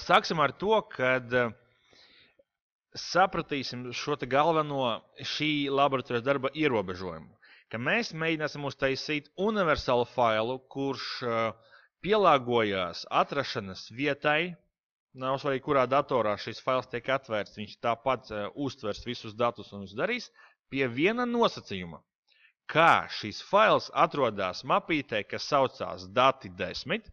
Sāksim ar to, kad sapratīsim šo te galveno šī laboratorijas darba ierobežojumu. Ka mēs mēģināsim uztaisīt universālu failu, kurš pielāgojās atrašanas vietai, nav svarīgi, kurā datorā šis fails tiek atvērts, viņš tāpat uztvers visus datus un visu darīs, pie viena nosacījuma, kā šis fails atrodas mapītē, kas saucās dati 10,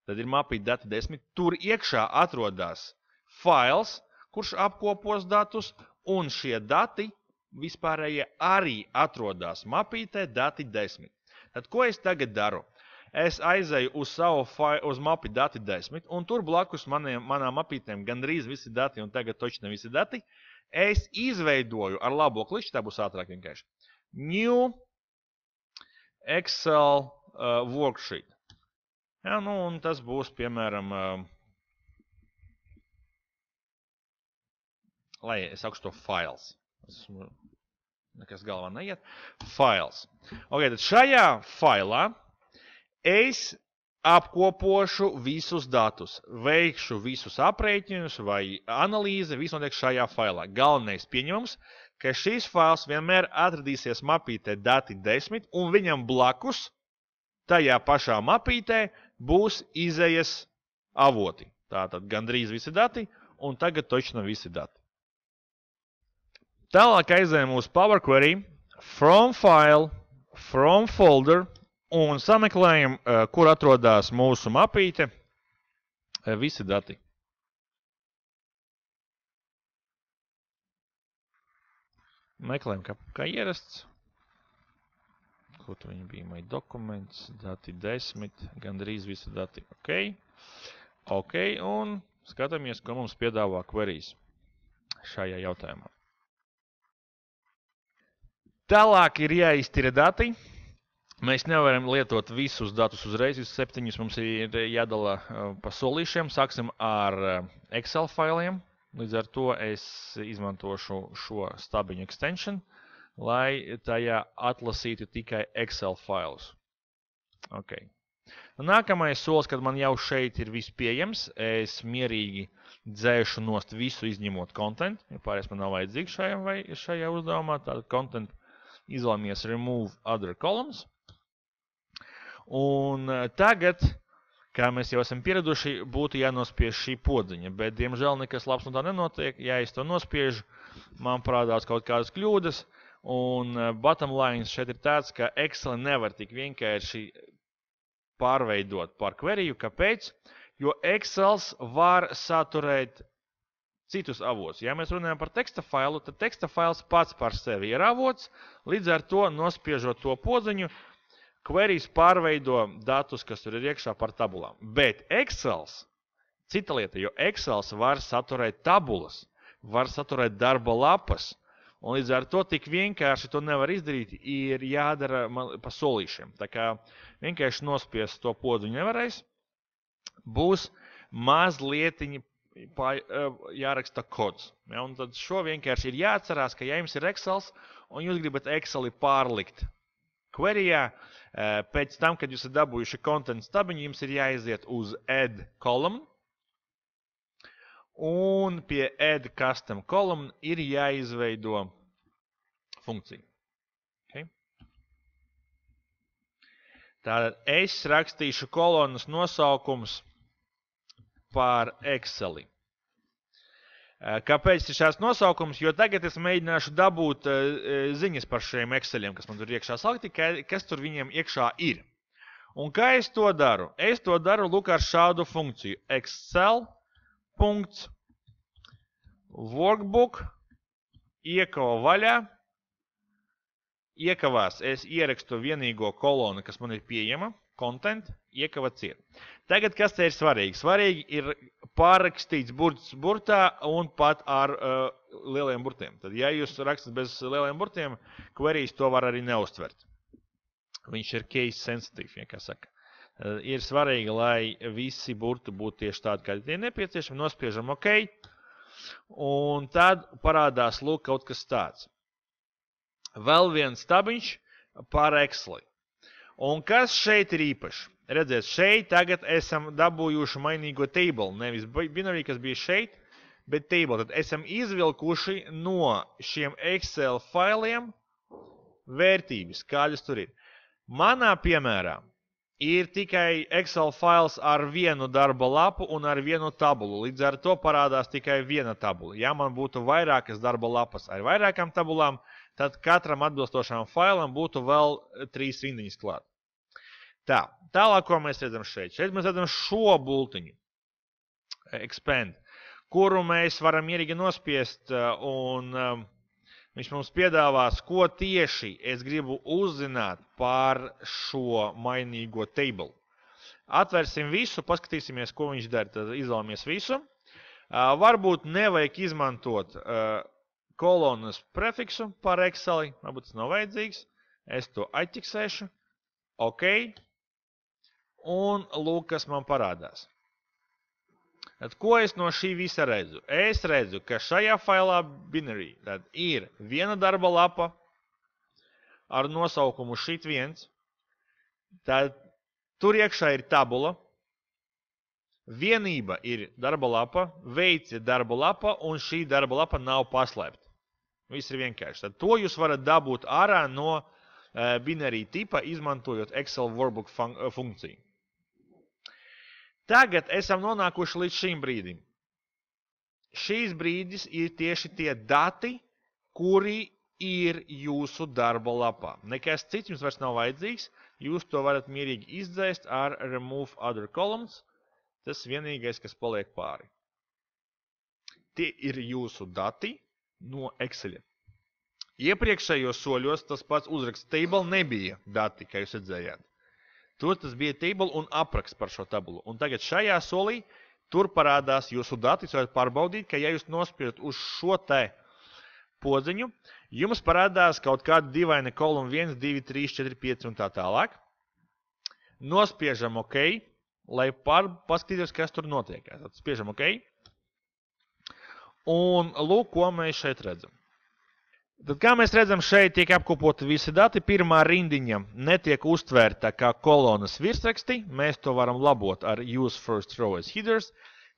tad ir mapīte dati 10, tur iekšā atrodas fails, kurš apkopos datus, un šie dati vispārējie arī atrodas mapītē dati 10. Tad, ko es tagad daru? Es aizēju uz mapi dati 10, un tur blakus manām mapītēm gandrīz visi dati, un tagad toči ne visi dati. Es izveidoju ar labo kliķi, tā būs ātrāk vienkārši. New Excel worksheet. Ja, nu, un tas būs, piemēram, lai es saukšu to files. Nekas galvā neiet. Files. Ok, tad šajā failā es apkopošu visus datus, veikšu visus aprēķinus vai analīzi, visu notiek šajā failā. Galvenais pieņemums, ka šīs fails vienmēr atradīsies mapītē dati 10, un viņam blakus, tajā pašā mapītē, būs izejas avoti. Tātad gandrīz visi dati, un tagad toči nav visi dati. Tālāk aizējam uz Power Query, from file, from folder, un sameklējam, kur atrodas mūsu mapīte, visi dati. Meklējam, kā ierasts. Kur tu viņi bija? My documents, dati 10, gandrīz visi dati. Ok, un skatāmies, ko mums piedāvā queries šajā jautājumā. Tālāk ir jāiztira dati. Mēs nevaram lietot visus datus uzreiz, visus 7 mums ir jādala pa solīšiem. Sāksim ar Excel failiem. Līdz ar to es izmantošu šo stabiņu extension, lai tajā atlasītu tikai Excel failus. Ok. Nākamais solis, kad man jau šeit ir viss pieejams, es mierīgi dzēšu nost visu izņemot content, jo pārējais man nav vajadzīgs šajā uzdevumā. Tātad content izvēlamies remove other columns. Un tagad, kā mēs jau esam pieraduši, būtu jānospiež šī podziņa, bet, diemžēl, nekas labs no tā nenotiek. Ja es to nospiežu, man parādās kaut kādas kļūdas, un bottom line šeit ir tāds, ka Excel nevar tik vienkārši pārveidot par queryju. Kāpēc? Jo Excels var saturēt citus avots. Ja mēs runājam par teksta failu, tad teksta fails pats par sevi ir avots, līdz ar to nospiežot to podziņu, queries pārveido datus, kas tur ir iekšā par tabulām. Bet Excels, cita lieta, jo Excels var saturēt tabulas, var saturēt darba lapas, un līdz ar to tik vienkārši to nevar izdarīt, ir jādara pa solīšiem. Tā kā vienkārši nospiest to podziņu nevarēs, būs mazlietiņi jāraksta kods. Ja, un tad šo vienkārši ir jāatcerās, ka ja jums ir Excels, un jūs gribat Exceli pārlikt queryjā, pēc tam, kad jūs esat dabūjuši content stabiņu, jums ir jāiziet uz add column, un pie add custom column ir jāizveido funkcija. Okay. Tātad es rakstīšu kolonas nosaukums par Exceli. Kāpēc ir šāds nosaukums? Jo tagad es mēģināšu dabūt ziņas par šiem Exceliem, kas man tur iekšā salikti, kas tur viņiem iekšā ir. Un kā es to daru? Es to daru lūk ar šādu funkciju. Excel.workbook iekava vaļā. Iekavās es ierakstu vienīgo kolonu, kas man ir pieejama. Content, iekava ciet. Tagad, kas te ir svarīgi? Svarīgi ir pārrakstīts burts burtā un pat ar lieliem burtiem. Tad, ja jūs rakstat bez lieliem burtiem, queries to var arī neuztvert. Viņš ir case sensitive, ja kā saka. Ir svarīgi, lai visi burti būtu tieši tādi, kādi tie nepieciešami. Nospiežam OK. Un tad parādās lūk kaut kas tāds. Vēl viens stabiņš par Exceli. Un kas šeit ir īpaši? Redziet, šeit tagad esam dabūjuši mainīgo table, nevis binary, kas bija šeit, bet table. Tad esam izvilkuši no šiem Excel failiem vērtības, kādas tur ir. Manā piemērā ir tikai Excel fails ar vienu darba lapu un ar vienu tabulu. Līdz ar to parādās tikai viena tabula. Ja man būtu vairākas darba lapas ar vairākām tabulām, tad katram atbilstošām failam būtu vēl 3 rindiņas klāt. Tā, tālāk, ko mēs redzam šeit. Šeit mēs redzam šo bultiņu, expand, kuru mēs varam mierīgi nospiest, un viņš mums piedāvās, ko tieši es gribu uzzināt par šo mainīgo table. Atversim visu, paskatīsimies, ko viņš dara, tad izvēlamies visu. Varbūt nevajag izmantot kolonas prefiksu par Exceli, varbūt tas nav vajadzīgs. Es to atķiksēšu. OK. Un lūk, kas man parādās. Tad, ko es no šī visa redzu? Es redzu, ka šajā failā binary tad ir viena darba lapa ar nosaukumu sheet1. Tad tur iekšā ir tabula. Vienība ir darba lapa, veids ir darba lapa, un šī darba lapa nav paslēpta. Viss ir vienkārši. Tad to jūs varat dabūt ārā no binary tipa, izmantojot Excel workbook funkciju. Tagad esam nonākuši līdz šim brīdim. Šīs brīdis ir tieši tie dati, kuri ir jūsu darba lapā. Nekas cits jums vairs nav vajadzīgs. Jūs to varat mierīgi izdzēst ar remove other columns. Tas vienīgais, kas paliek pāri. Tie ir jūsu dati no Excel. Iepriekšējos soļos tas pats uzraksts table nebija dati, kā jūs redzējāt. Tur tas bija table un apraksts par šo tabulu. Un tagad šajā solī tur parādās jūsu dati. Jūs varat pārbaudīt, ka ja jūs nospiežat uz šo te podziņu, jums parādās kaut kāda dīvaina kolumna 1, 2, 3, 4, 5 un tā tālāk. Nospiežam OK, lai paskatītos, kas tur notiek. Tad spiežam OK. Un lūk, ko mēs šeit redzam. Tad, kā mēs redzam, šeit tiek apkopoti visi dati. Pirmā rindiņa netiek uztvērta kā kolonas virsraksti. Mēs to varam labot ar use first row as headers,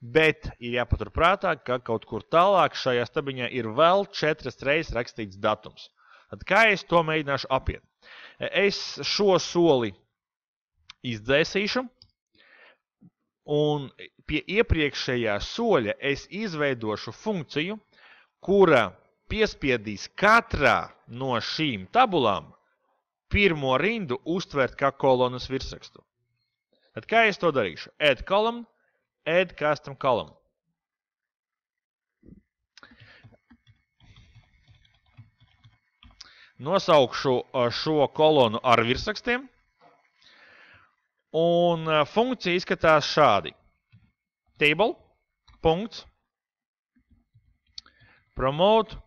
bet ir jāpaturprātā, ka kaut kur tālāk šajā stabiņā ir vēl 4 reizes rakstīts datums. Tad, kā es to mēģināšu apiet? Es šo soli izdzēsīšu, un pie iepriekšējā soļa es izveidošu funkciju, kura piespiedīs katrā no šīm tabulām pirmo rindu uztvert kā kolonas virsrakstu. Tad kā es to darīšu? Add column, add custom column. Nosaukšu šo kolonu ar virsrakstiem. Un funkcija izskatās šādi. Table, punkts, promote,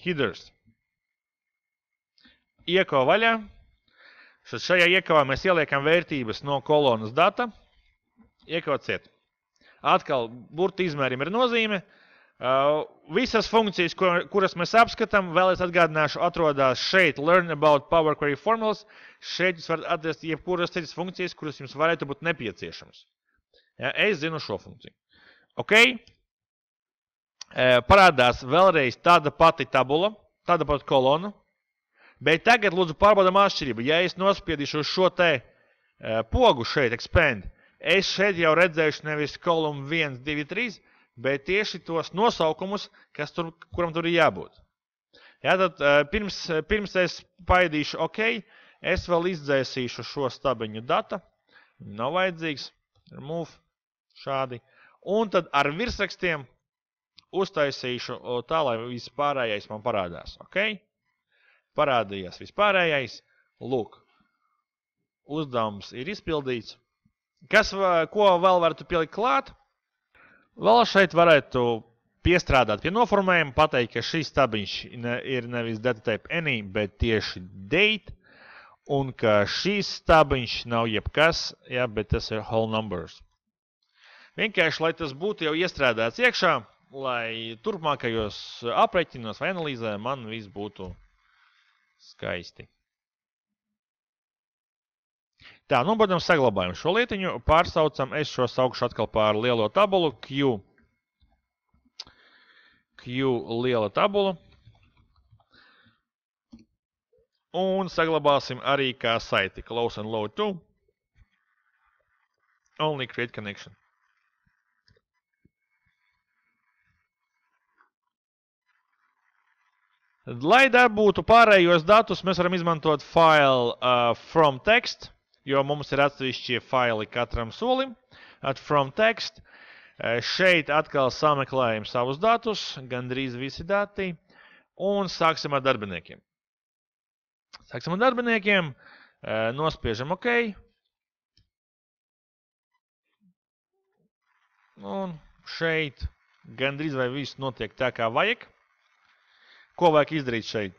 headers. Iekava vaļā. Šajā iekavā mēs ieliekam vērtības no kolonas data. Iekava ciet. Atkal burta izmērim ir nozīme. Visas funkcijas, kuras mēs apskatām, vēl es atgādināšu, atrodas šeit Learn about Power Query Formulas. Šeit jūs varat atrast jebkuras citas funkcijas, kuras jums varētu būt nepieciešams. Ja, es zinu šo funkciju. OK. Parādās vēlreiz tāda pati tabula, tāda pati kolona, bet tagad lūdzu pārbaudam atšķirību. Ja es nospiedīšu uz šo te pogu šeit, expand, es šeit jau redzēšu nevis kolumnu 1, 2, 3, bet tieši tos nosaukumus, kuram tur ir jābūt. Ja, tad pirms es paidīšu OK, es vēl izdzēsīšu šo stabiņu data, nav vajadzīgs, remove, šādi, un tad ar virsrakstiem uztaisīšu tā, lai vispārējais man parādās. Okay? Parādījās vispārējais. Lūk, uzdevums ir izpildīts. Ko vēl varētu pielikt klāt? Vēl šeit varētu piestrādāt pie noformējuma, pateikt, ka šis stabiņš ir nevis data type any, bet tieši date, un ka šis stabiņš nav jebkas, ja, bet tas ir whole numbers. Vienkārši, lai tas būtu jau iestrādāts iekšā, lai turpmākajos aprēķinos vai analīzē man viss būtu skaisti. Tā, nu, protams, saglabājam šo lietiņu, pārsaucam, es šo saukšu atkal pār lielo tabulu, Q liela tabula. Un saglabāsim arī kā saiti, close and load to, only create connection. Lai dabūtu pārējos datus, mēs varam izmantot file from text, jo mums ir atsevišķie faili katram solim. From text. Šeit atkal sameklējam savus datus, gandrīz visi dati, un sāksim ar darbiniekiem. Nospiežam OK. Un šeit gandrīz vai viss notiek tā, kā vajag. Ko vajag izdarīt šeit?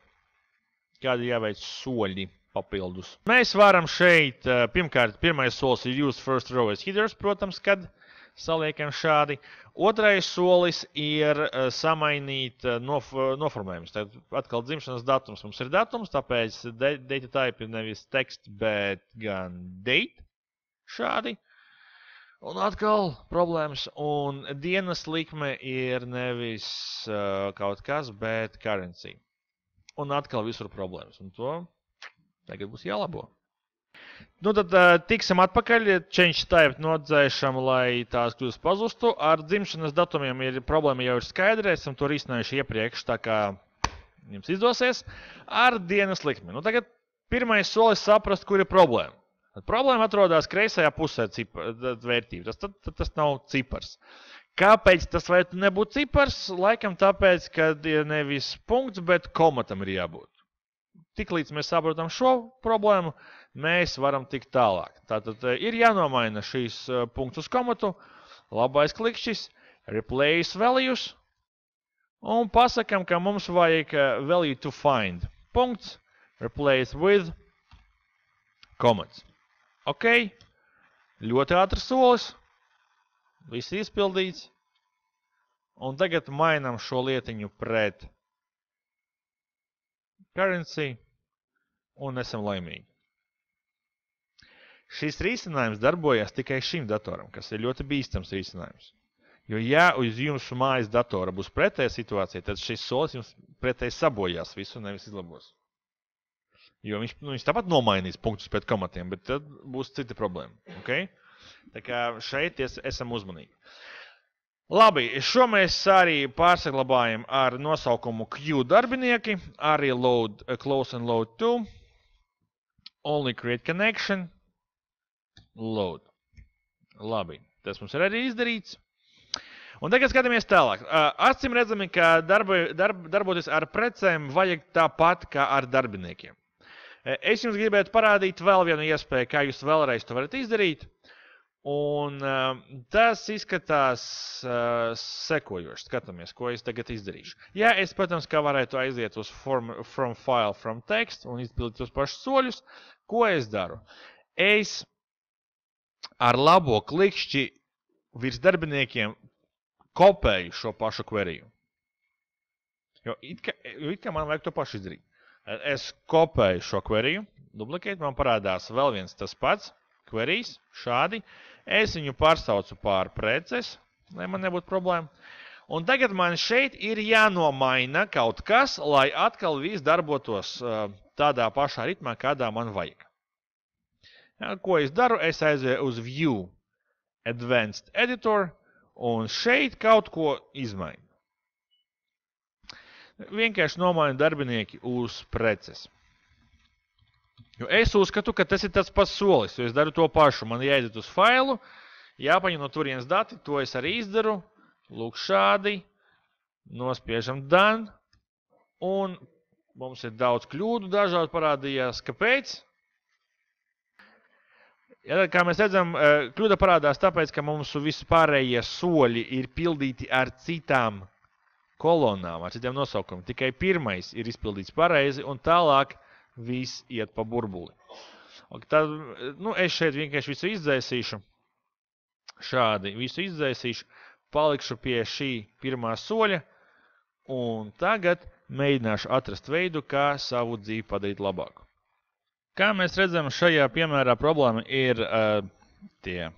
Kādi jāveic soļi papildus? Mēs varam šeit, pirmkārt, pirmais solis ir use first row as headers, protams, kad saliekam šādi. Otrais solis ir samainīt noformējumus. Tad atkal dzimšanas datums. Mums ir datums, tāpēc data type ir nevis text, bet gan date. Šādi. Un atkal problēmas. Un dienas likme ir nevis kaut kas, bet currency. Un atkal visur problēmas. Un to tagad būs jālabo. Nu tad tiksim atpakaļ, change type nodzēšam, lai tās kļūst pazustu. Ar dzimšanas datumiem ir problēma jau ir skaidra, esam to risinājuši iepriekš, tā kā jums izdosies. Ar dienas likmi. Nu tagad pirmais solis saprast, kur ir problēma. Tad problēma atrodas kreisajā pusē vērtība. Tas nav cipars. Kāpēc tas vajadzētu nebūt cipars? Laikam tāpēc, ka ir nevis punkts, bet komatam ir jābūt. Tiklīdz mēs saprotam šo problēmu, mēs varam tikt tālāk. Tātad ir jānomaina šīs punkts uz komatu, labais klikšķis, replace values, un pasakam, ka mums vajag value to find. Punkts, replace with, komats. Ok, ļoti ātrs solis, viss izpildīts, un tagad mainam šo lietiņu pret currency, un esam laimīgi. Šis risinājums darbojas tikai šim datoram, kas ir ļoti bīstams risinājums. Jo ja uz jūsu mājas datora būs pretēja situācija, tad šis solis jums pretēji sabojās visu, nevis izlabos. Jo viņš tāpat nomainīs punktus pēc komatiem, bet tad būs cita problēma. Okay? Tā kā šeit esam uzmanīgi. Labi, šo mēs arī pārsaglabājam ar nosaukumu Q darbinieki, arī load, close and load to, only create connection, load. Labi, tas mums ir arī izdarīts. Un tagad skatāmies tālāk. Acīm redzami, ka darboties ar precēm vajag tāpat kā ar darbiniekiem. Es jums gribētu parādīt vēl vienu iespēju, kā jūs vēlreiz to varat izdarīt. Un tas izskatās sekojoši. Skatāmies, ko es tagad izdarīšu. Ja es, protams, kā varētu aiziet uz from file, from text un izpildīt tos pašus soļus, ko es daru? Es ar labo klikšķi virs darbiniekiem kopēju šo pašu queriju. Jo it kā man vajag to pašu izdarīt. Es kopēju šo queriju, duplicate, man parādās vēl viens tas pats, queries, šādi. Es viņu pārsaucu pār preces, lai man nebūtu problēma. Un tagad man šeit ir jānomaina kaut kas, lai atkal viss darbotos tādā pašā ritmā, kādā man vajag. Ko es daru? Es aizēju uz View Advanced Editor un šeit kaut ko izmainu. Vienkārši nomainu darbinieki uz preces. Jo es uzskatu, ka tas ir tāds pats solis, jo es daru to pašu. Man jāiziet uz failu, jāpaņem no turienes dati, to es arī izdaru. Lūk šādi, nospiežam done, un mums ir daudz kļūdu, dažādi parādījās. Kāpēc? Ja, kā mēs redzam, kļūda parādās tāpēc, ka mums visi pārējie soļi ir pildīti ar citām kolonām, ar citiem nosaukumiem. Tikai pirmais ir izpildīts pareizi, un tālāk viss iet pa burbuli. Tad, es šeit vienkārši visu izdzēsīšu. Šādi visu izdzēsīšu. Palikšu pie šī pirmā soļa. Un tagad mēģināšu atrast veidu, kā savu dzīvi padarīt labāku. Kā mēs redzam, šajā piemērā problēma ir tie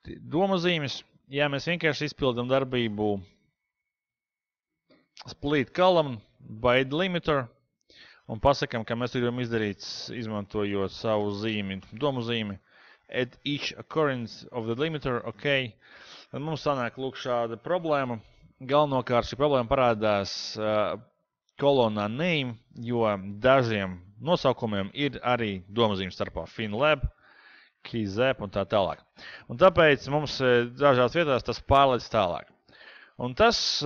domazīmes. Ja mēs vienkārši izpildam darbību split column by delimiter un pasakam, ka mēs gribam izdarīt, izmantojot savu zīmi, domu zīmi, at each occurrence of the delimiter, ok, tad mums sanāk lūk šāda problēma. Galvenokārt šī problēma parādās kolonā name, jo dažiem nosaukumiem ir arī domazīmes starpā FinLab, KeyZap un tā tālāk. Un tāpēc mums dažās vietās tas pārlec tālāk. Un tas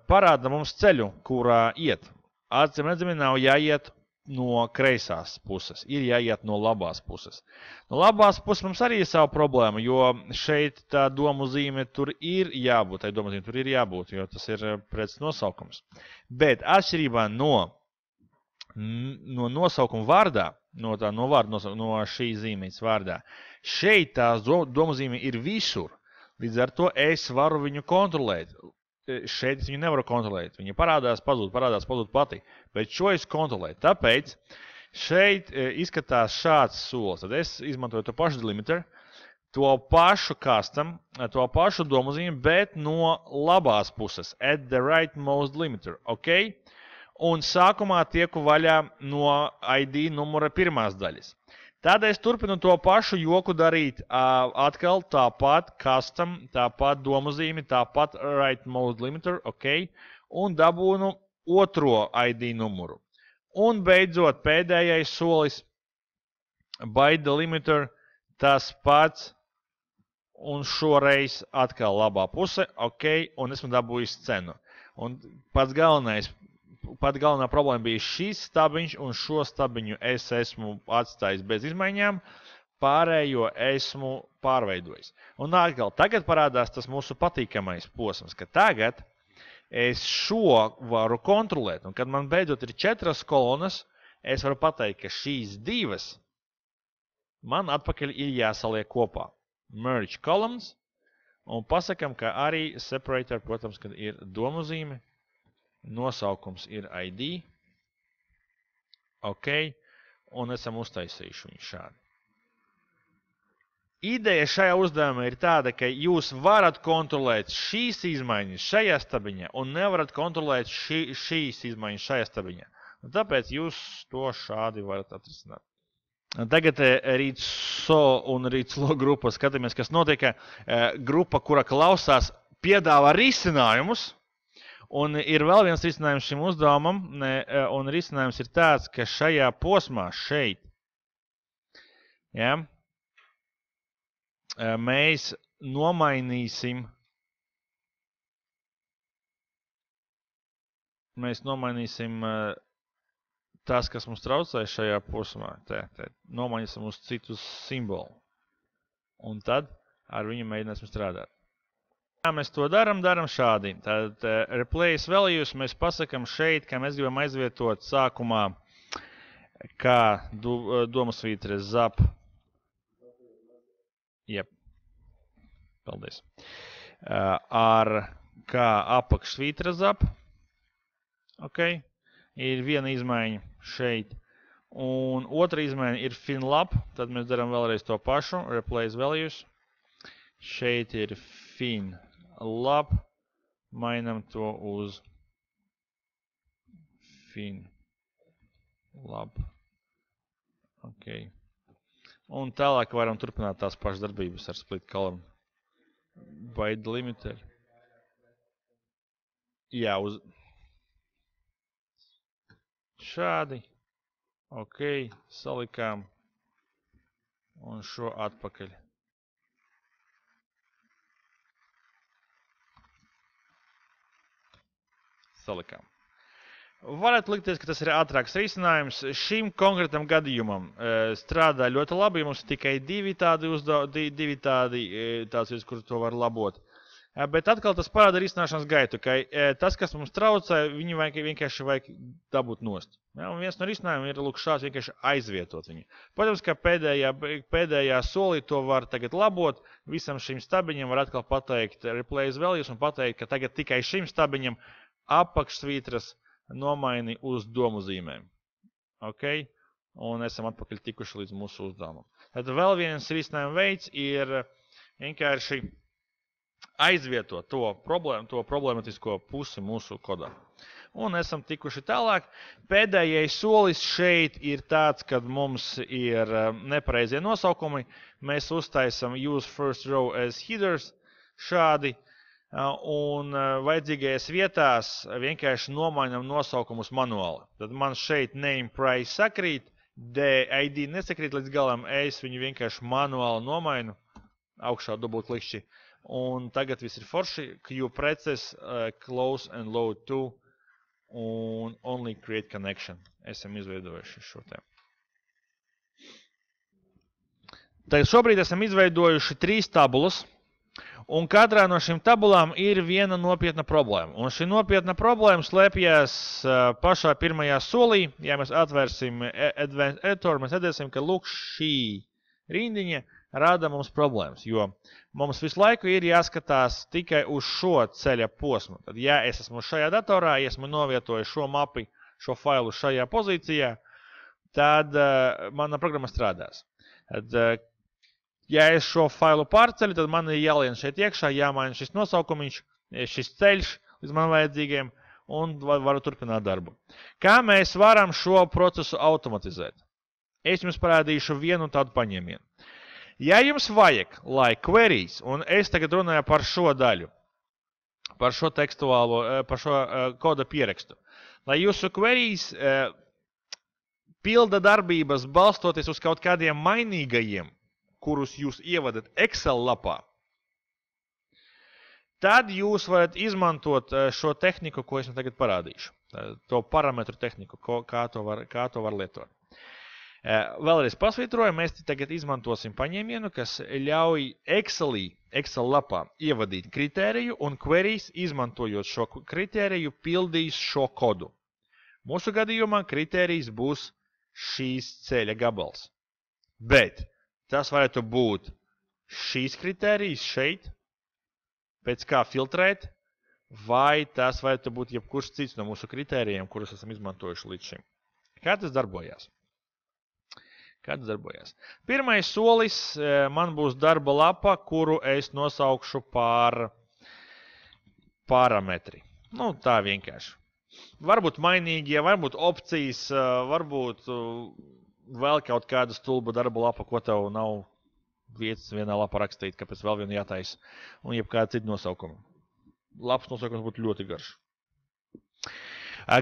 parāda mums ceļu, kurā iet. Acīm redzami nav jāiet no kreisās puses, ir jāiet no labās puses. No labās puses mums arī ir sava problēma, jo šeit tā domu zīme tur ir jābūt, jo tas ir pēc nosaukums. Bet atšķirībā no nosaukuma vārdā, no šī zīmītes vārdā, šeit tās domu zīme ir visur. Līdz ar to es varu viņu kontrolēt. Šeit es viņu nevaru kontrolēt. Viņa parādās, pazūd pati. Bet šo es kontrolēju. Tāpēc šeit izskatās šāds solis. Tad es izmantoju to pašu delimiter, to pašu custom, to pašu domazīmi, bet no labās puses. At the rightmost delimiter. Ok? Un sākumā tieku vaļā no ID numura pirmās daļas. Tad es turpinu to pašu joku darīt atkal tāpat custom, tāpat domazīmi, tāpat rightmost delimiter, ok, un dabūnu otro ID numuru. Un beidzot pēdējais solis by delimiter, tas pats, un šoreiz atkal labā puse, ok, un esmu dabūjis cenu. Un pat galvenā problēma bija šis stabiņš, un šo stabiņu es esmu atstājis bez izmaiņām, pārējo esmu pārveidojis. Un atkal, tagad parādās tas mūsu patīkamais posms, ka tagad es šo varu kontrolēt, un kad man beidzot ir 4 kolonas, es varu pateikt, ka šīs 2 man atpakaļ ir jāsaliek kopā. Merge columns, un pasakam, ka arī separator, protams, kad ir domazīme, nosaukums ir ID, ok, un esam uztaisījuši viņu šādi. Ideja šajā uzdevumā ir tāda, ka jūs varat kontrolēt šīs izmaiņas šajā stabiņā un nevarat kontrolēt šīs izmaiņas šajā stabiņā. Un tāpēc jūs to šādi varat atrisināt. Tagad ReadSo un ReadSlo grupa skatāmies, kas notiek. Grupa, kura klausās, piedāvā risinājumus. Un ir vēl viens risinājums šim uzdevumam, un risinājums ir tāds, ka šajā posmā šeit, ja, mēs nomainīsim tas, kas mums traucē šajā posmā, nomainīsim uz citu simbolu. Un tad ar viņu mēģināsim strādāt. Kā mēs to darām šādi. Tad replace values mēs pasakam šeit, ka mēs gribam aizvietot sākumā kā domasvītre zap. Jep. Paldies. Ar kā apakšsvītre zap. Ok. Ir viena izmaiņa šeit. Un otra izmaiņa ir FinLab. Tad mēs darām vēlreiz to pašu. Replace values. Šeit ir FinLab, mainam to uz FinLab. Ok. Un tālāk varam turpināt tās pašas darbības ar split column. By delimiter. Jā, uz šādi. Ok, salikām. Un šo atpakaļ. Salikām. Varētu likties, ka tas ir ātrāks risinājums. Šim konkrētam gadījumam strādā ļoti labi, mums ir tikai divi tādi vietas, kur to var labot. Bet atkal tas parāda risināšanas gaitu, ka tas, kas mums traucē, viņu vienkārši vajag dabūt nost. Ja, un viens no risinājumiem ir šāds vienkārši aizvietot viņu. Protams, ka pēdējā solī to var tagad labot. Visam šim stabiņam var atkal pateikt replace values un pateikt, ka tagad tikai šim stabiņam apakšsvītras nomaini uz domu zīmēm. Ok? un esam atpakaļ tikuši līdz mūsu uzdevumam. Tad vēl viens risinājuma veids ir vienkārši aizvietot to problematisko pusi mūsu kodā. Un esam tikuši tālāk. Pēdējais solis šeit ir tāds, kad mums ir nepareizie nosaukumi. Mēs uztaisam use first row as headers šādi. Un vajadzīgajās vietās vienkārši nomainam nosaukumus manuāli. Tad man šeit name price sakrīt, ID nesakrīt līdz galam, es viņu vienkārši manuāli nomainu, augšā dubultklikšķi. Un tagad viss ir forši, queue preces, close and load to, un only create connection. Esam izveidojuši šo te. Tagad šobrīd esam izveidojuši 3 tabulas, un katrā no šīm tabulām ir viena nopietna problēma. Un šī nopietna problēma slēpjas pašā pirmajā solī. Ja mēs atvērsim Advanced Editor, mēs redzēsim, ka lūk šī rindiņa rada mums problēmas, jo mums visu laiku ir jāskatās tikai uz šo ceļa posmu. Tad, ja es esmu šajā datorā, ja esmu novietojis šo mapi, šo failu šajā pozīcijā, tad mana programma strādās. Tad, ja es šo failu pārceļu, tad man ir jālien šeit iekšā, jāmaina šis nosaukumiņš, šis ceļš līdz man vajadzīgiem, un varu turpināt darbu. Kā mēs varam šo procesu automatizēt? Es jums parādīšu vienu tādu paņēmienu. Ja jums vajag, lai queries, un es tagad runāju par šo daļu, par šo tekstuālo, par šo koda pierakstu, lai jūsu queries pilda darbības balstoties uz kaut kādiem mainīgajiem, kurus jūs ievadat Excel lapā, tad jūs varat izmantot šo tehniku, ko es jums tagad parādīšu. To parametru tehniku, kā to var lietot. Vēlreiz pasvītroju, mēs tagad izmantosim paņēmienu, kas ļauj Excel lapā ievadīt kritēriju, un queries, izmantojot šo kritēriju, pildīs šo kodu. Mūsu gadījumā kritērijs būs šīs ceļa gabals. Bet tas varētu būt šīs kritērijas šeit, pēc kā filtrēt, vai tas varētu būt jebkurš cits no mūsu kritērijiem, kurus esam izmantojuši līdz šim. Kā tas darbojās? Pirmais solis man būs darba lapa, kuru es nosaukšu par parametri. Nu, tā vienkārši. Varbūt mainīgie, varbūt opcijas, varbūt vēl kaut kāda stulba darba lapa, ko tev nav vietas vienā lapā rakstīt, kāpēc vēl vienu jātais, un jebkāda cita nosaukuma. Lapas nosaukums būtu ļoti garš.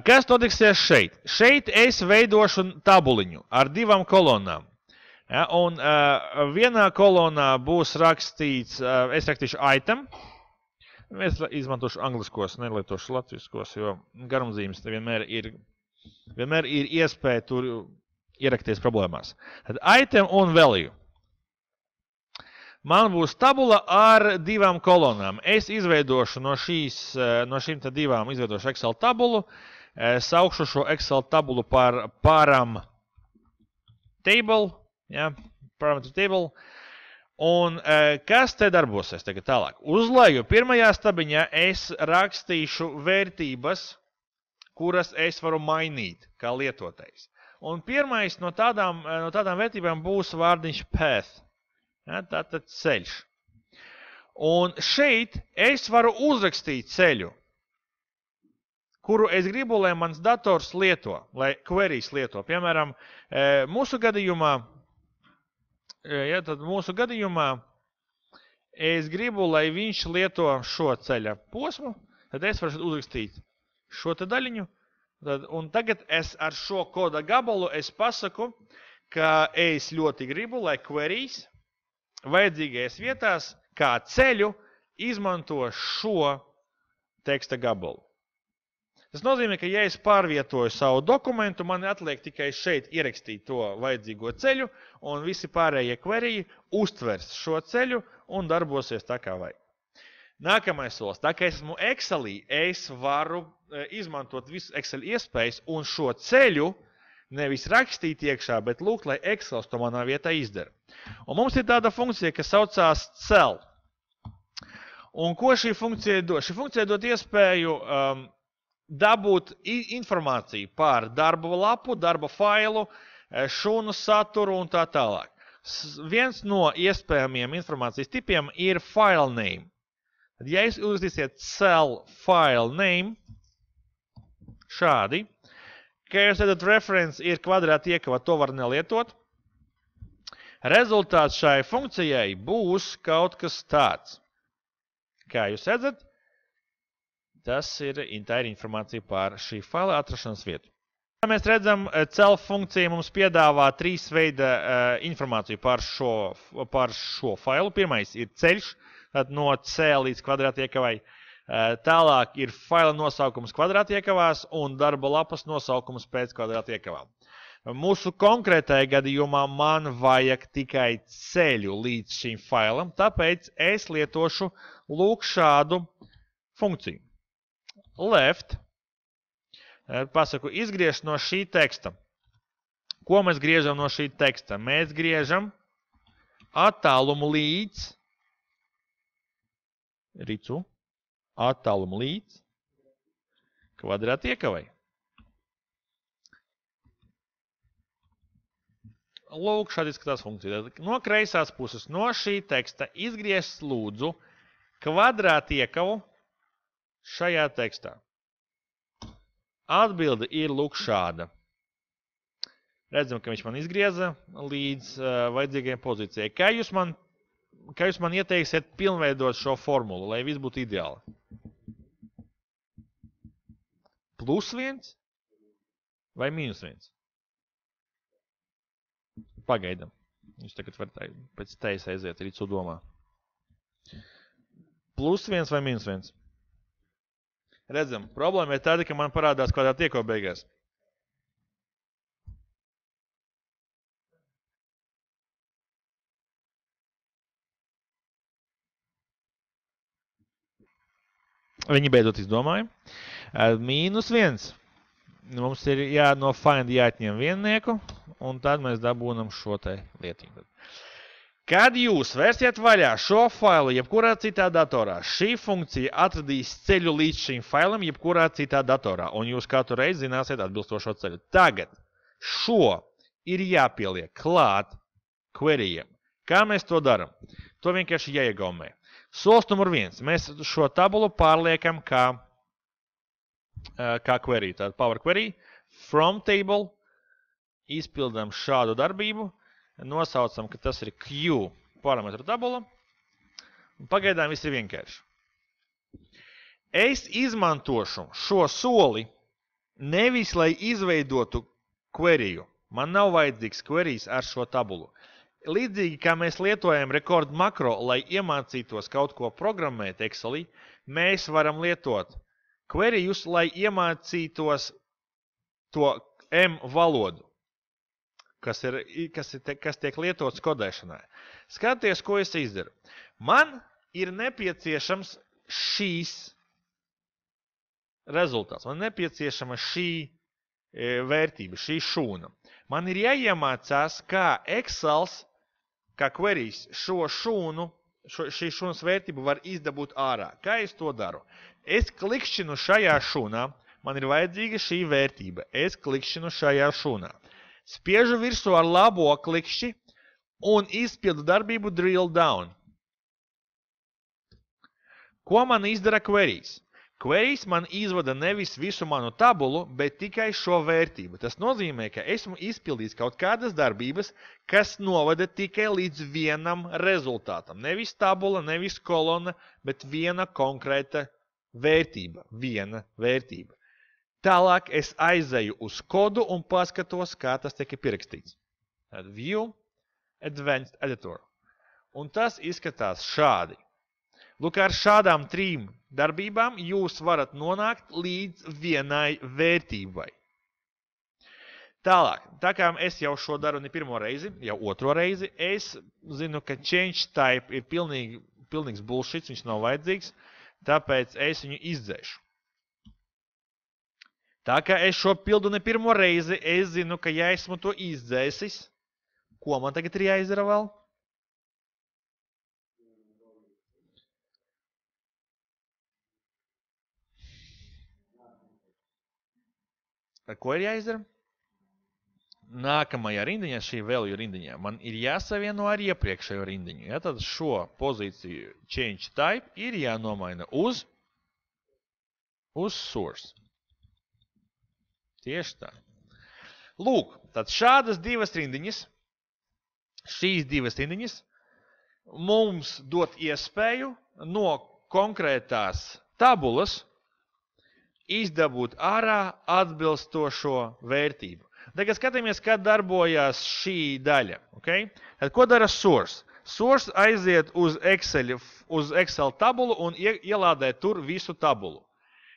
Kas notiksies šeit? Šeit es veidošu tabuliņu ar 2 kolonām. Ja, un vienā kolonā būs rakstīts, es rakstīšu item. Es izmantošu angliskos, nelietošu latviskos, jo garumzīmes vienmēr ir iespēja tur ierakties problēmās. Tad item un value. Man būs tabula ar 2 kolonām. Es izveidošu no šīm 2 izveidošu Excel tabulu. Saukšu šo Excel tabulu par param table. Ja, parametru table. Un kas te darbosies tagad tālāk? Uz leju pirmajā stabiņā es rakstīšu vērtības, kuras es varu mainīt kā lietotājs. Un pirmais no tādām vērtībām būs vārdiņš path. Ja, tātad ceļš. Un šeit es varu uzrakstīt ceļu, kuru es gribu, lai mans dators lieto, lai queries lieto. Piemēram, mūsu gadījumā es gribu, lai viņš lieto šo ceļa posmu, tad es varu uzrakstīt šo te daļiņu. Un tagad es ar šo koda gabalu es pasaku, ka es ļoti gribu, lai queries vajadzīgajās vietās, kā ceļu, izmanto šo teksta gabalu. Tas nozīmē, ka ja es pārvietoju savu dokumentu, man atliek tikai šeit ierakstīt to vajadzīgo ceļu, un visi pārējie query uztvers šo ceļu un darbosies tā kā vajag. Nākamais solis. Tā kā es esmu Excelī, es varu izmantot visu Excel iespējas un šo ceļu nevis rakstīt iekšā, bet lūgt, lai Excels to manā vietā izdara. Un mums ir tāda funkcija, kas saucās cell. Un ko šī funkcija dod? Šī funkcija dod iespēju dabūt informāciju par darba lapu, darba failu, šūnu saturu un tā tālāk. Viens no iespējamiem informācijas tipiem ir file name. Tad, ja jūs uzrakstīsiet cell file name, šādi, ka jūs redzat reference ir kvadrāta iekava, to var nelietot. Rezultāts šai funkcijai būs kaut kas tāds. Kā jūs redzat, tā ir informācija par šī faila atrašanās vietu. Kā mēs redzam, cell funkcija mums piedāvā trīs veida informāciju par šo failu. Pirmais ir ceļš, tad no C līdz kvadrātiekavai. Tālāk ir faila nosaukums kvadrātiekavās un darba lapas nosaukums pēc kvadrātiekavām. Mūsu konkrētajā gadījumā man vajag tikai ceļu līdz šīm failam, tāpēc es lietošu lūk šādu funkciju. Left. Pasaku, izgriež no šī teksta. Ko mēs griežam no šī teksta? Mēs griežam attālumu līdz kvadrātiekavai. Lūk, šādi izskatās funkcija. No kreisās puses, no šī teksta izgriež lūdzu kvadrātiekavu šajā tekstā. Atbilde ir lūk šāda. Redzam, ka viņš man izgrieza līdz vajadzīgajai pozīcijai. Kā jūs man ieteiksiet pilnveidot šo formulu, lai viss būtu ideāli? +1 vai -1? Pagaidam. Jūs tagad var pēc tejas aiziet arī domā. +1 vai -1? Redzam, problēma ir tāda, ka man parādās kvadrātiekava beigās. Viņi beidzot izdomāja. -1. Mums ir no find jāatņem viennieku, un tad mēs dabūnam šo te lietiņu. Kad jūs vērsiet vaļā šo failu jebkurā citā datorā, šī funkcija atradīs ceļu līdz šīm failam jebkurā citā datorā, un jūs katru reizi zināsiet atbilstošo ceļu. Tagad šo ir jāpieliek klāt queryiem. Kā mēs to daram? To vienkārši jāiegaumē. Solis numur 1. Mēs šo tabulu pārliekam kā query. Tātad power query, from table, izpildām šādu darbību, nosaucam, ka tas ir Q parametru tabula, un pagaidām viss ir vienkārši. Es izmantošu šo soli nevis, lai izveidotu queryju. Man nav vajadzīgs querijs ar šo tabulu. Līdzīgi kā mēs lietojam record makro, lai iemācītos kaut ko programmēt Excelī, mēs varam lietot queryjus, lai iemācītos to M valodu, kas tiek lietots kodēšanai. Skaties, ko es izdaru. Man ir nepieciešams šīs rezultāts. Man nepieciešama šī vērtība, šī šūna. Man ir jāiemācās, kā Excels, kā querijs šo šūnu, šī šūnas vērtību var izdabūt ārā. Kā es to daru? Es klikšķinu šajā šūnā, man ir vajadzīga šī vērtība. Es klikšķinu šajā šūnā. Spiežu virsū ar labo klikšķi un izpildu darbību drill down. Ko man izdara querijs? Querijs man izvada nevis visu manu tabulu, bet tikai šo vērtību. Tas nozīmē, ka esmu izpildījis kaut kādas darbības, kas novada tikai līdz vienam rezultātam. Nevis tabula, nevis kolona, bet viena konkrēta vērtība. Viena vērtība. Tālāk es aizeju uz kodu un paskatos, kā tas tiek pierakstīts. Tad View, Advanced Editor. Un tas izskatās šādi. Lūk, ar šādām 3 darbībām jūs varat nonākt līdz vienai vērtībai. Tālāk, tā kā es jau šo daru ne pirmo reizi, jau otro reizi, es zinu, ka change type ir pilnīgs bullshits, viņš nav vajadzīgs, tāpēc es viņu izdzēšu. Tā kā es šo pildu ne pirmo reizi, es zinu, ka ja esmu to izdzēsis, ko man tagad ir jāizdara vēl? Ar ko ir jāizdara? nākamajā rindiņā, šī value rindiņā, man ir jāsavieno ar iepriekšējo rindiņu. Ja, tad šo pozīciju change type ir jānomaina uz source. Tieši tā. Lūk, tad šādas divas rindiņas, šīs divas rindiņas mums dot iespēju no konkrētās tabulas izdabūt ārā atbilstošo vērtību. Tagad skatāmies, kā darbojās šī daļa. Okay? Tad, ko dara source? Source aiziet uz Excel tabulu un ielādē tur visu tabulu.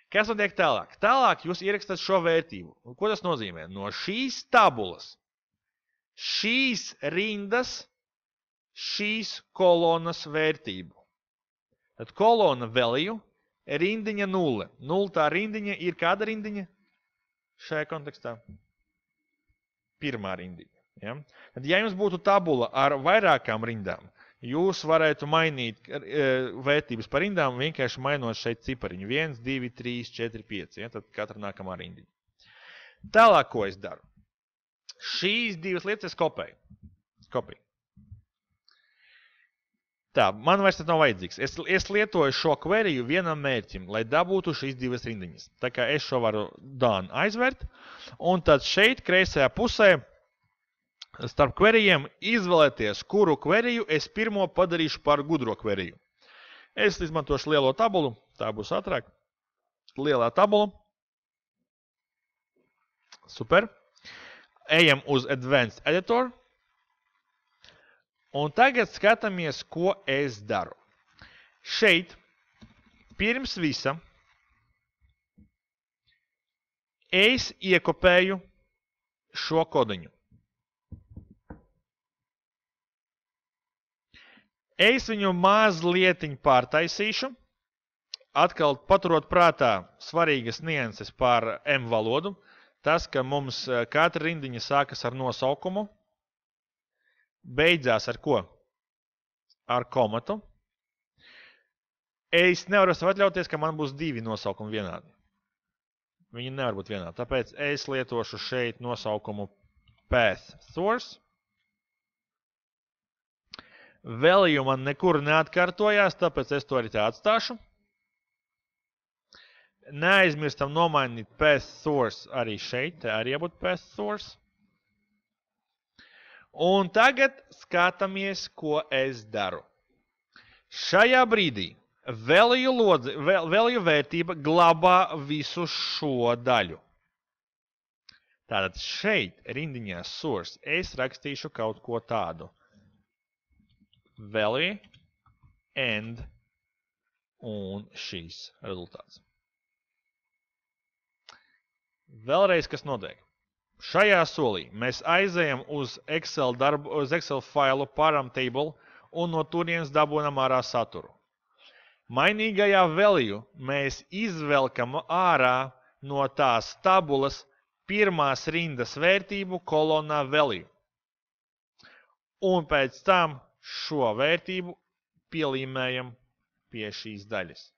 Kas notiek tālāk? Tālāk jūs ierakstat šo vērtību. Un ko tas nozīmē? No šīs tabulas, šīs rindas, šīs kolonas vērtību. Tad kolona value, rindiņa 0. 0 tā rindiņa ir kāda rindiņa? Šajā kontekstā. Pirmā rindiņa. Ja? Tad, ja jums būtu tabula ar vairākām rindām, jūs varētu mainīt vērtības par rindām, vienkārši mainot šeit cipariņu. 1, 2, 3, 4, 5. Ja? Tad katra nākamā rindiņa. Tālāk, ko es daru? Šīs divas lietas es kopēju. Tā, man vairs tas nav vajadzīgs. Es lietoju šo queryju vienam mērķim, lai dabūtu šīs divas rindiņas. Tā kā es šo varu done aizvērt. Un tad šeit, kreisajā pusē, starp queryiem izvēlēties, kuru queryju es pirmo padarīšu par gudro queryju. Es izmantošu lielo tabulu. Tā būs ātrāk. Lielā tabula. Super. Ejam uz Advanced Editor. Un tagad skatāmies, ko es daru. Šeit, pirms visa, es iekopēju šo kodiņu. Es viņu mazlietiņ pārtaisīšu, atkal paturot prātā svarīgas nianses par M valodu. Tas, ka mums katra rindiņa sākas ar nosaukumu, beidzās ar ko? Ar komatu. Es nevaru atļauties, ka man būs divi nosaukumi vienādi. Viņi nevar būt vienādi. Tāpēc es lietošu šeit nosaukumu path source. Value man nekur neatkārtojās, tāpēc es to arī tā atstāšu. Neaizmirstam nomainīt path source arī šeit. Te arī jābūt path source. Un tagad skatāmies, ko es daru. Šajā brīdī value vērtība glabā visu šo daļu. Tātad šeit rindiņā source es rakstīšu kaut ko tādu. Value, end un šīs rezultāts. Vēlreiz, kas notiek? Šajā solī mēs aizējam uz Excel failu param table un no turienes dabūnam ārā saturu. Mainīgajā value mēs izvelkam ārā no tās tabulas pirmās rindas vērtību kolonā value. Un pēc tam šo vērtību pielīmējam pie šīs daļas.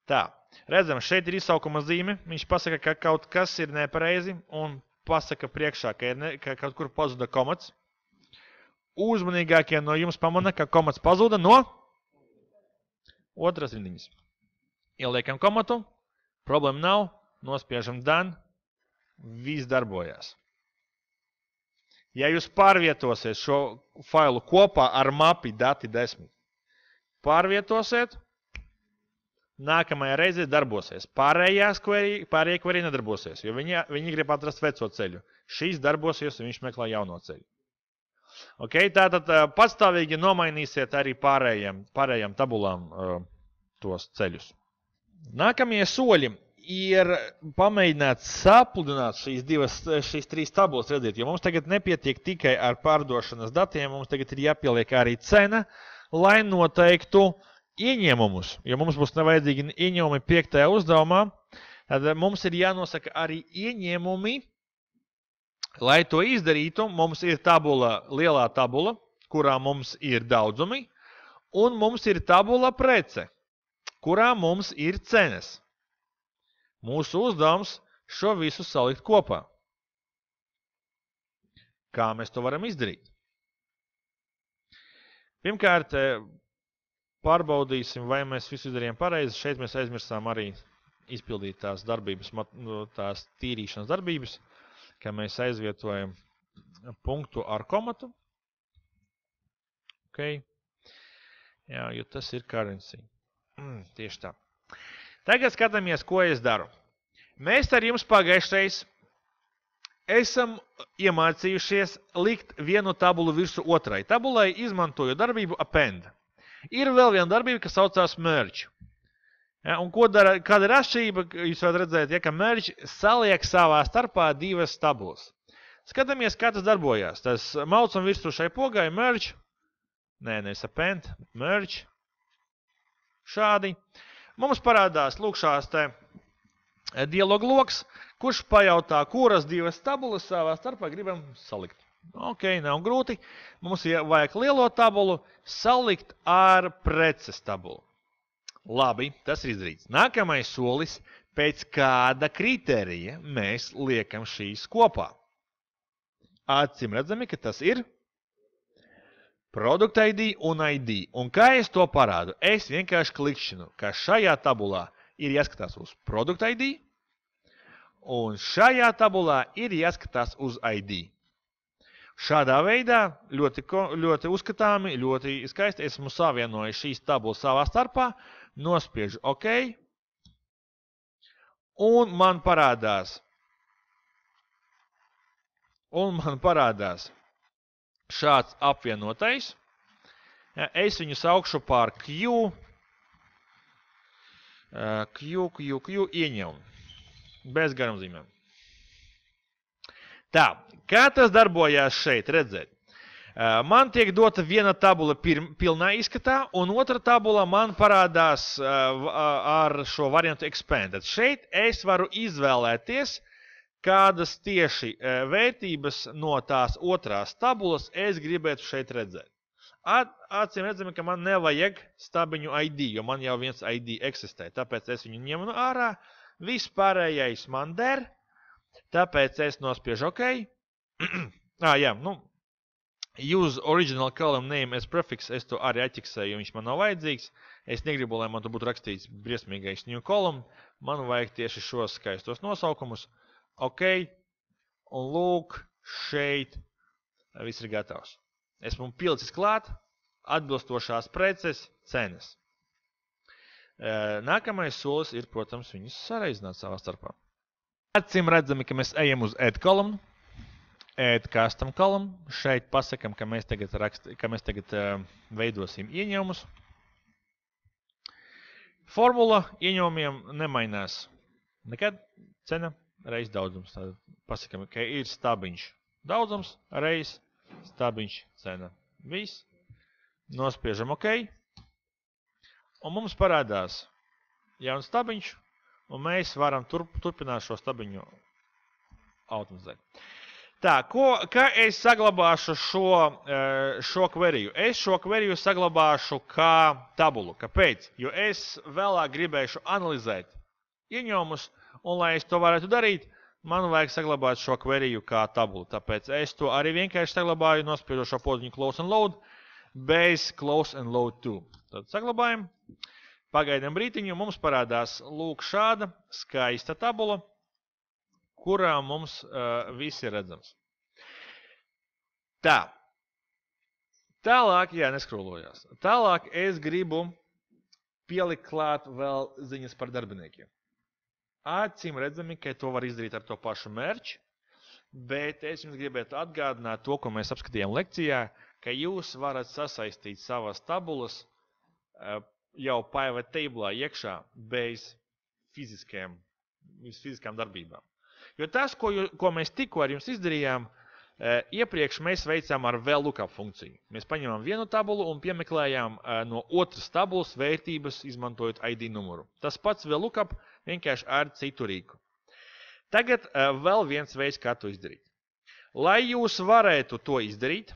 Tā. Redzam, šeit ir izsaukuma zīme. Viņš pasaka, ka kaut kas ir nepareizi un pasaka priekšā, ka kaut kur pazuda komats. Uzmanīgākie no jums pamana, ka komats pazuda no otras rindiņas. Ieliekam komatu, problēma nav, nospiežam done, viss darbojās. Ja jūs pārvietosiet šo failu kopā ar mapi dati 10, pārvietosiet, nākamajā reizē darbosies. Pārējie query nedarbosies, jo viņi grib atrast veco ceļu. Šīs darbosies, un viņš meklē jauno ceļu. Okay, tātad patstāvīgi nomainīsiet arī pārējām tabulām tos ceļus. Nākamie soļi ir pamēģināt sapludināt šīs trīs tabulas, redziet, jo mums tagad nepietiek tikai ar pārdošanas datiem, mums tagad ir jāpieliek arī cena, lai noteiktu ieņēmumus, jo mums būs nevajadzīgi ieņēmumi 5. uzdevumā, tad mums ir jānosaka arī ieņēmumi. Lai to izdarītu, mums ir lielā tabula, kurā mums ir daudzumi, un mums ir tabula prece, kurā mums ir cenas. Mūsu uzdevums šo visu salikt kopā. Kā mēs to varam izdarīt? Pirmkārt, pārbaudīsim, vai mēs visu izdarījām pareizi. Šeit mēs aizmirsām arī izpildīt tās darbības, tās tīrīšanas darbības, ka mēs aizvietojam punktu ar komatu. Okay. Jā, jo tas ir currency. Tieši tā. Tagad skatāmies, ko es daru. Mēs ar jums pagājušreiz esam iemācījušies likt vienu tabulu virsū otrai. Tabulai izmantoju darbību append. Ir vēl viena darbība, kas saucās merge. Ja, un kāda ir atšķirība, jūs varat redzēt, ja, ka merge saliek savā starpā divas tabulas. Skatāmies, kā tas darbojās. Tas maucam virsū šai pogai, merge. Nevis append, merge. Šādi. Mums parādās lūk šās te dialogu loks, kurš pajautā, kuras divas tabulas savā starpā gribam salikt. Ok, nav grūti. Mums vajag lielo tabulu salikt ar preces tabulu. Labi, tas ir izdarīts. Nākamais solis, pēc kāda kriterija mēs liekam šīs kopā. Acīm redzami, ka tas ir Product ID un ID. Un kā es to parādu? Es vienkārši klikšķinu, ka šajā tabulā ir jāskatās uz Product ID, un šajā tabulā ir jāskatās uz ID. Šādā veidā ļoti uzskatāmi, ļoti skaisti esmu savienojis šīs tabulas savā starpā, nospiežu OK, un man parādās šāds apvienotais. Es viņu saukšu par Q ieņem. Bez garumzīmēm. Tā, kā tas darbojās šeit, redzēt? Man tiek dota viena tabula pilnā izskatā, un otra tabula man parādās ar šo variantu expanded. Šeit es varu izvēlēties, kādas tieši vērtības no tās otrās tabulas es gribētu šeit redzēt. Acīm redzami, ka man nevajag stabiņu ID, jo man jau viens ID eksistē. Tāpēc es viņu ņemu ārā. Vispārējais man der. Tāpēc es nospiežu OK. Use original column name as prefix. Es to arī atķiksēju, jo viņš man nav vajadzīgs. Es negribu, lai man to būtu rakstīts briesmīgais new column. Man vajag tieši šos skaistos nosaukumus. Ok, un lūk, šeit viss ir gatavs. Esmu pilicis klāt atbilstošās preces cenas. Nākamais solis ir, protams, viņus sareizināt savā starpā. Acīm redzami, ka mēs ejam uz add column, add custom column. Šeit pasakam, ka mēs tagad veidosim ieņēmumus. Formula ieņēmumiem nemainās nekad. Cena reiz daudzums. Tad pasakam, ka ir stabiņš daudzums, reiz stabiņš cena. Viss. Nospiežam OK. Un mums parādās jauns stabiņš, un mēs varam turpināt šo stabiņu automatizēt. Tā, kā es saglabāšu šo queryju? Es šo queryju saglabāšu kā tabulu. Kāpēc? Jo es vēlāk gribēšu analizēt ieņēmumus, un, lai es to varētu darīt, man vajag saglabāt šo queryju kā tabulu. Tāpēc es to arī vienkārši saglabāju, nospiežu šo podziņu close and load, bez close and load to. Tad saglabājam. Pagaidām brītiņu mums parādās lūk šāda skaista tabula, kurā mums viss ir redzams. Tā. Tālāk, neskrolojās. Tālāk es gribu pielikt klāt vēl ziņas par darbiniekiem. Acīm redzami, ka to var izdarīt ar to pašu merge, bet es jums gribētu atgādināt to, ko mēs apskatījām lekcijā, ka jūs varat sasaistīt savas tabulas jau pivot tablā iekšā bez fiziskām darbībām. Jo tas, ko mēs tikko ar jums izdarījām, iepriekš mēs veicām ar VLOOKUP funkciju. Mēs paņemam vienu tabulu un piemeklējām no otras tabulas vērtības, izmantojot ID numuru. Tas pats VLOOKUP vienkārši ar citu rīku. Tagad vēl viens veids, kā to izdarīt. Lai jūs varētu to izdarīt,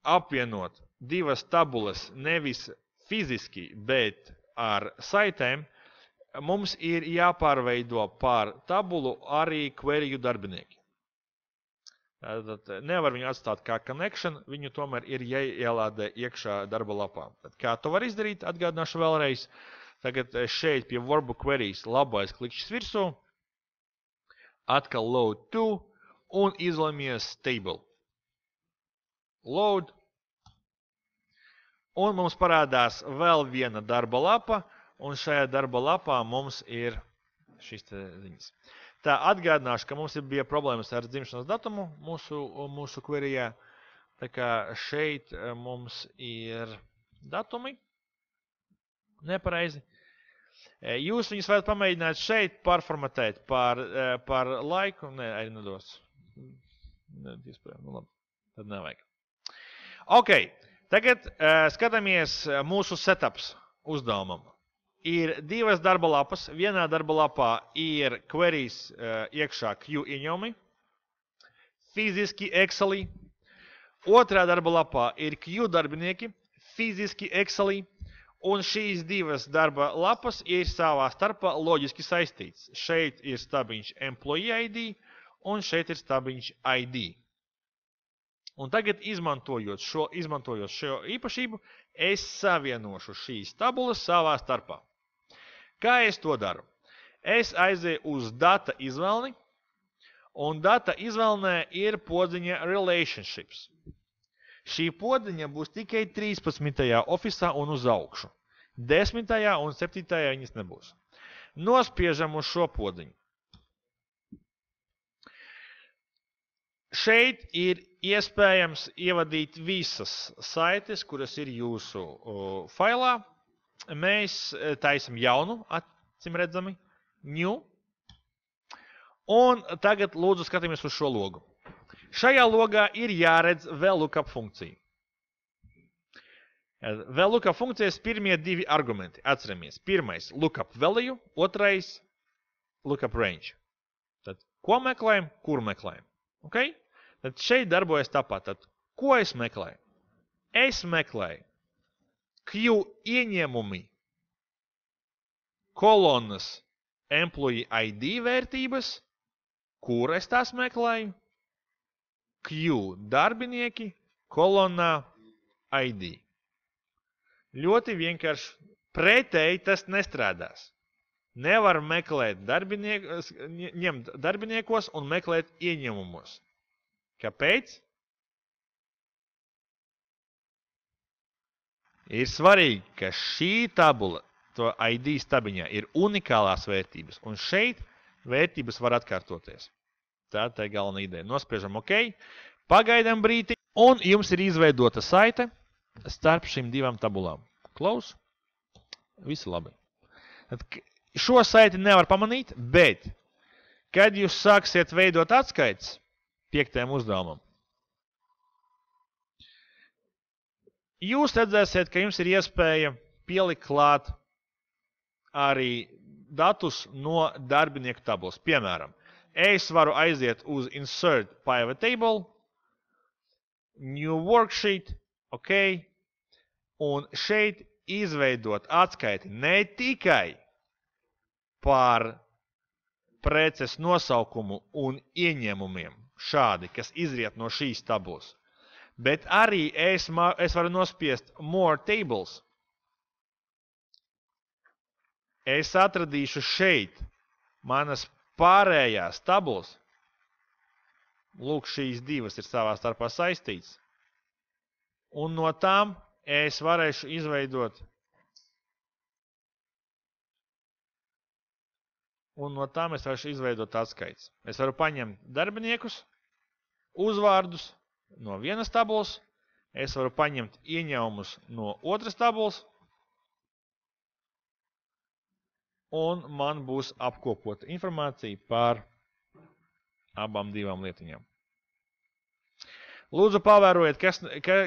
apvienot divas tabulas nevis fiziski, bet ar saitēm, mums ir jāpārveido par tabulu arī queryju darbinieki. Tātad nevar viņu atstāt kā connection, viņu tomēr ir jāielādē iekšā darba lapā. Tad kā to var izdarīt, atgādināšu vēlreiz. Tagad šeit pie Workbook Queries labais klikšķis virsū, atkal Load to un izlēmies Table. Load. Un mums parādās vēl viena darba lapa, un šajā darba lapā mums ir šis te ziņas. Tā atgādināšu, ka mums bija problēmas ar dzimšanas datumu mūsu queryjā. Tā kā šeit mums ir datumi nepareizi. Jūs viņus varat pamēģināt šeit pārformatēt par laiku. Nē, arī nedos. Nu labi, tad nevajag. Ok, tagad skatāmies mūsu setups uzdevumam. Ir divas darba lapas. Vienā darba lapā ir queries iekšā Q ieņēmumi, fiziski Excelī. Otrā darba lapā ir Q darbinieki, fiziski Excelī. Un šīs divas darba lapas ir savā starpā loģiski saistīts. Šeit ir stabiņš Employee ID un šeit ir stabiņš ID. Un tagad izmantojot šo īpašību, es savienošu šīs tabulas savā starpā. Kā es to daru? Es aizēju uz data izvēlni, un data izvēlnē ir podziņa relationships. Šī podziņa būs tikai 13. ofisā un uz augšu. 10. un 7. viņas nebūs. Nospiežam uz šo podziņu. Šeit ir iespējams ievadīt visas saites, kuras ir jūsu failā. Mēs taisam jaunu, acim redzami, new. Un tagad lūdzu skatāmies uz šo logu. Šajā logā ir jāredz VLOOKUP funkcija. VLOOKUP funkcijas pirmie divi argumenti. Atceramies. Pirmais lookup value, otrais lookup range. Tad ko meklējam, kur meklējam. Okay? Tad šeit darbojas tāpat. Tad ko es meklēju? Es meklēju Q ieņēmumi kolonas Employee ID vērtības, kur es tās meklēju? Q darbinieki kolonā ID. Ļoti vienkārši pretēji tas nestrādās. Nevar meklēt ņemt darbiniekos un meklēt ieņēmumos. Kāpēc? Ir svarīgi, ka šī tabula, to ID stabiņā, ir unikālās vērtības, un šeit vērtības var atkārtoties. Tā ir galvenā ideja. Nospiežam OK, pagaidām brīti, un jums ir izveidota saite starp šīm divām tabulām. Close. Visi labi. Šo saiti nevar pamanīt, bet, kad jūs sāksiet veidot atskaites 5. uzdevumam, jūs redzēsiet, ka jums ir iespēja pielikt klāt arī datus no darbinieku tabulas. Piemēram, es varu aiziet uz Insert Pivot Table, New Worksheet, OK, un šeit izveidot atskaiti ne tikai par preces nosaukumu un ieņēmumiem šādi, kas izriet no šīs tabulas. Bet arī es varu nospiest More Tables. Es atradīšu šeit manas pārējās tabulas. Lūk, šīs divas ir savā starpā saistītas. Un no tām es varēšu izveidot. Atskaites. Es varu paņemt darbiniekus, uzvārdus no vienas tabulas, es varu paņemt ieņēmumus no otras tabulas, un man būs apkopota informācija par abām divām lietiņām. Lūdzu, pavērojiet,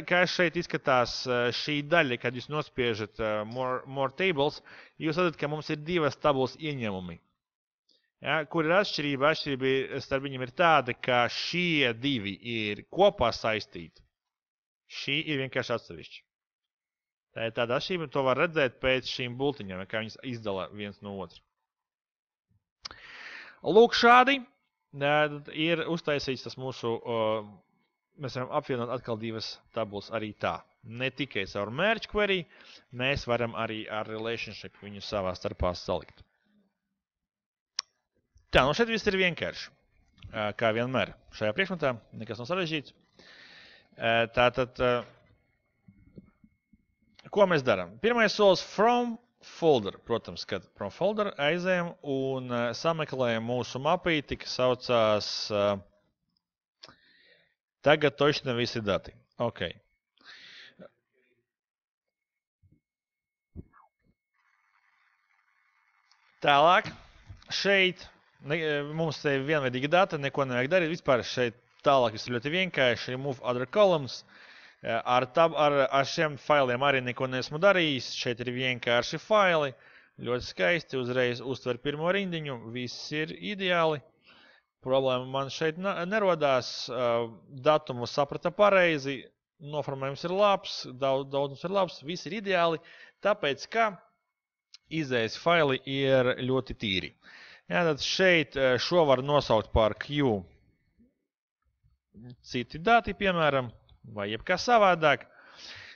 kā šeit izskatās šī daļa, kad jūs nospiežat more tables, jūs redzat, ka mums ir divas tabulas ieņēmumi. Ja, kur ir atšķirība? Atšķirība starp viņiem ir tāda, ka šie divi ir kopā saistīti. Šī ir vienkārši atsevišķi. Tā ir tāda atšķirība, to var redzēt pēc šīm bultiņām, kā viņas izdala viens no otra. Lūk šādi. Ir uztaisīts tas mūsu, mēs varam apvienot atkal divas tabulas arī tā. Ne tikai caur merge query, mēs varam arī ar relationship viņu savā starpā salikt. Tā, no šeit viss ir vienkārši. Kā vienmēr šajā priekšmetā, nekas nav sarežģīts. Tātad, ko mēs darām? Pirmais solis from folder. Protams, kad from folder aizējam un sameklējam mūsu mapīti, kas saucās tagad točni visi dati. Ok. Tālāk, šeit mums te ir vienveidīga data, neko nevajag darīt. Vispār šeit tālāk viss ir ļoti vienkārši. Remove other columns. Ar šiem failiem arī neko neesmu darījis. Šeit ir vienkārši faili. Ļoti skaisti. Uzreiz uztver pirmo rindiņu. Viss ir ideāli. Problēma man šeit nerodās. Datumu saprata pareizi. Noformējums ir labs. Daudzums ir labs. Viss ir ideāli. Tāpēc, ka izējas faili ir ļoti tīri. Jā, tad šeit šo var nosaukt par Q citi dati, piemēram, vai jebkas savādāk.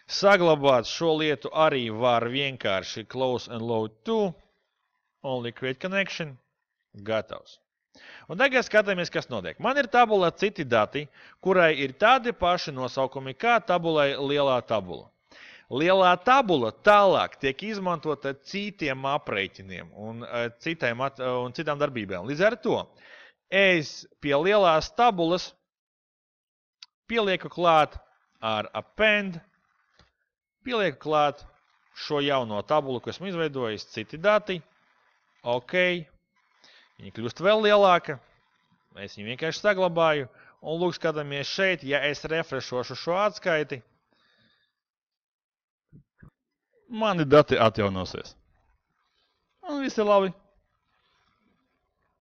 Saglabāt šo lietu arī var vienkārši close and load to, only create connection, gatavs. Un tagad skatāmies, kas notiek. Man ir tabula citi dati, kurai ir tādi paši nosaukumi kā tabulai lielā tabula. Lielā tabula tālāk tiek izmantota citiem aprēķiniem un citām darbībām. Līdz ar to es pie lielās tabulas pielieku klāt ar append, pielieku klāt šo jauno tabulu, ko esmu izveidojis, citi dati. Ok, viņa kļūst vēl lielāka, es viņu vienkārši saglabāju un lūk skatāmies šeit, ja es refrešošu šo atskaiti, mani dati atjaunosies. Un viss ir labi.